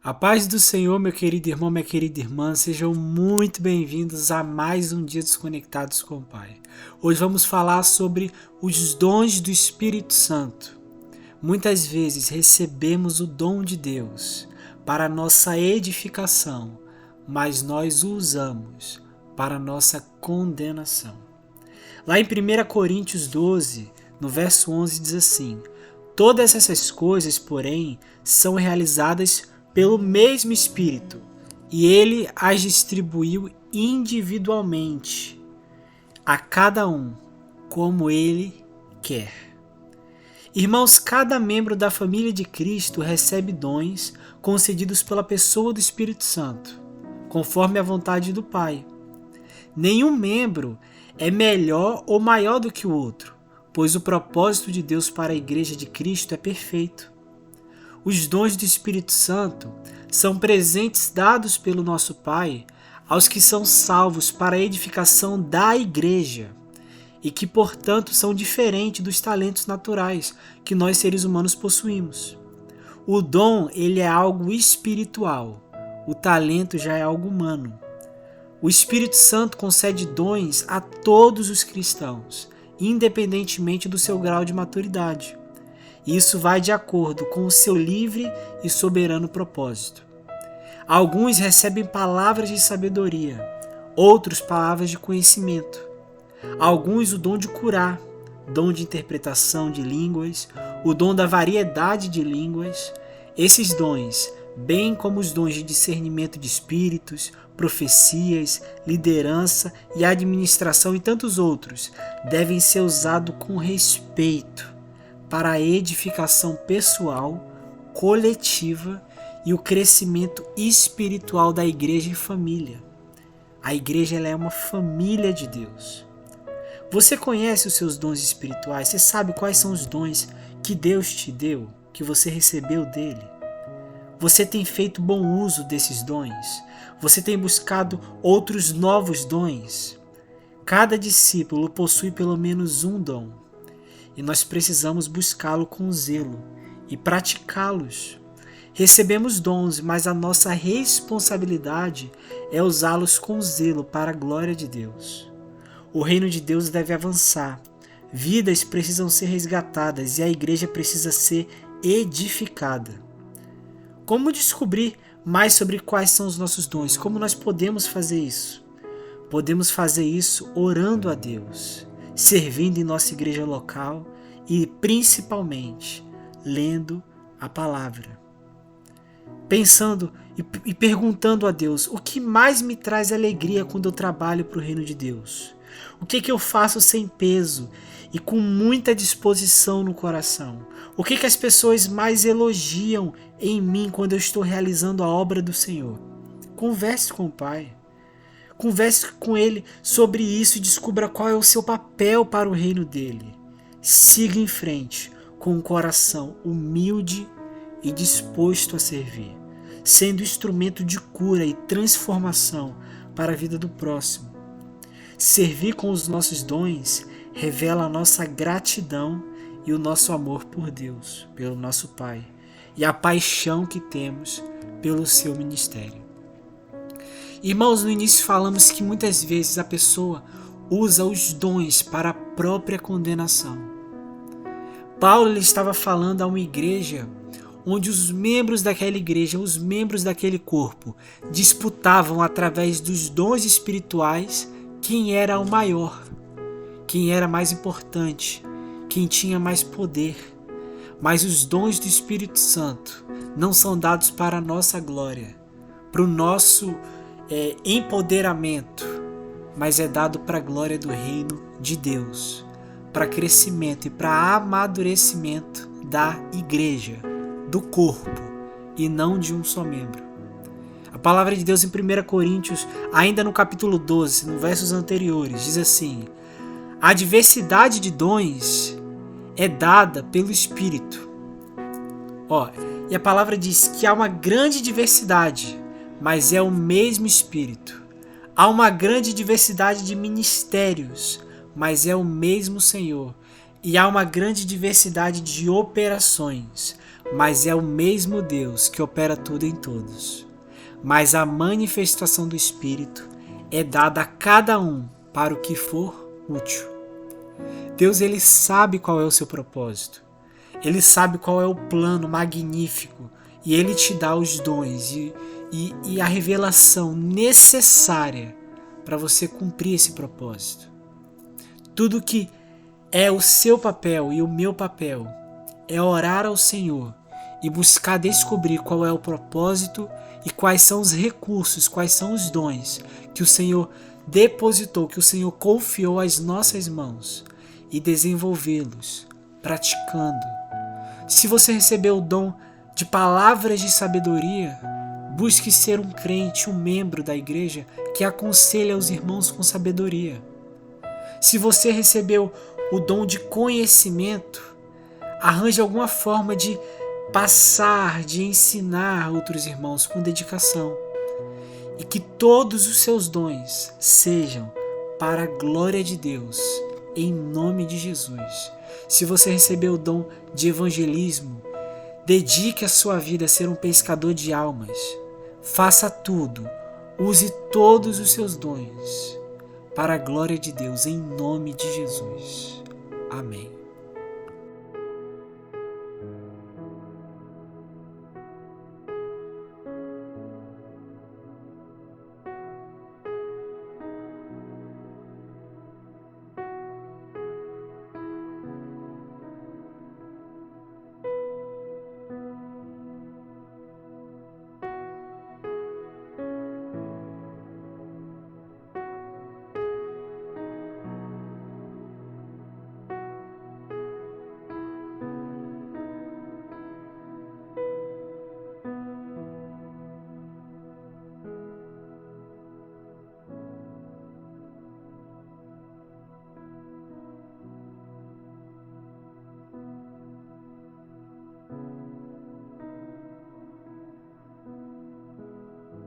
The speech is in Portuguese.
A paz do Senhor, meu querido irmão, minha querida irmã, sejam muito bem-vindos a mais um dia Desconectados com o Pai. Hoje vamos falar sobre os dons do Espírito Santo. Muitas vezes recebemos o dom de Deus para nossa edificação, mas nós o usamos para nossa condenação. Lá em 1 Coríntios 12, no verso 11, diz assim: Todas essas coisas, porém, são realizadas pelo mesmo Espírito, e ele as distribuiu individualmente a cada um, como ele quer. Irmãos, cada membro da família de Cristo recebe dons concedidos pela pessoa do Espírito Santo, conforme a vontade do Pai. Nenhum membro é melhor ou maior do que o outro, pois o propósito de Deus para a Igreja de Cristo é perfeito. Os dons do Espírito Santo são presentes dados pelo nosso Pai aos que são salvos para a edificação da Igreja e que, portanto, são diferentes dos talentos naturais que nós seres humanos possuímos. O dom, ele é algo espiritual, o talento já é algo humano. O Espírito Santo concede dons a todos os cristãos, independentemente do seu grau de maturidade. Isso vai de acordo com o seu livre e soberano propósito. Alguns recebem palavras de sabedoria, outros palavras de conhecimento. Alguns o dom de curar, dom de interpretação de línguas, o dom da variedade de línguas. Esses dons, bem como os dons de discernimento de espíritos, profecias, liderança e administração e tantos outros, devem ser usados com respeito para a edificação pessoal, coletiva e o crescimento espiritual da igreja e família. A igreja ela é uma família de Deus. Você conhece os seus dons espirituais? Você sabe quais são os dons que Deus te deu, que você recebeu dele? Você tem feito bom uso desses dons? Você tem buscado outros novos dons? Cada discípulo possui pelo menos um dom. E nós precisamos buscá-lo com zelo e praticá-los. Recebemos dons, mas a nossa responsabilidade é usá-los com zelo para a glória de Deus. O reino de Deus deve avançar, vidas precisam ser resgatadas e a igreja precisa ser edificada. Como descobrir mais sobre quais são os nossos dons? Como nós podemos fazer isso? Podemos fazer isso orando a Deus, servindo em nossa igreja local e, principalmente, lendo a palavra. Pensando e perguntando a Deus, o que mais me traz alegria quando eu trabalho para o reino de Deus? O que eu faço sem peso e com muita disposição no coração? O que as pessoas mais elogiam em mim quando eu estou realizando a obra do Senhor? Converse com o Pai. Converse com Ele sobre isso e descubra qual é o seu papel para o reino dele. Siga em frente com um coração humilde e disposto a servir, sendo instrumento de cura e transformação para a vida do próximo. Servir com os nossos dons revela a nossa gratidão e o nosso amor por Deus, pelo nosso Pai, e a paixão que temos pelo seu ministério. Irmãos, no início falamos que muitas vezes a pessoa usa os dons para a própria condenação. Paulo estava falando a uma igreja onde os membros daquela igreja, os membros daquele corpo, disputavam através dos dons espirituais quem era o maior, quem era mais importante, quem tinha mais poder. Mas os dons do Espírito Santo não são dados para a nossa glória, para o nosso empoderamento, mas é dado para a glória do reino de Deus, para crescimento e para amadurecimento da igreja, do corpo e não de um só membro. A palavra de Deus em 1 Coríntios, ainda no capítulo 12, nos versos anteriores, diz assim: a diversidade de dons é dada pelo Espírito. E a palavra diz que há uma grande diversidade, mas é o mesmo Espírito. Há uma grande diversidade de ministérios, mas é o mesmo Senhor. E há uma grande diversidade de operações, mas é o mesmo Deus que opera tudo em todos. Mas a manifestação do Espírito é dada a cada um para o que for útil. Deus, ele sabe qual é o seu propósito. Ele sabe qual é o plano magnífico e ele te dá os dons e a revelação necessária para você cumprir esse propósito. Tudo que é o seu papel e o meu papel é orar ao Senhor e buscar descobrir qual é o propósito e quais são os recursos, quais são os dons que o Senhor depositou, que o Senhor confiou às nossas mãos e desenvolvê-los, praticando. Se você recebeu o dom de palavras de sabedoria, busque ser um crente, um membro da igreja que aconselha os irmãos com sabedoria. Se você recebeu o dom de conhecimento, arranje alguma forma de passar, de ensinar outros irmãos com dedicação. E que todos os seus dons sejam para a glória de Deus, em nome de Jesus. Se você recebeu o dom de evangelismo, dedique a sua vida a ser um pescador de almas. Faça tudo, use todos os seus dons para a glória de Deus, em nome de Jesus. Amém.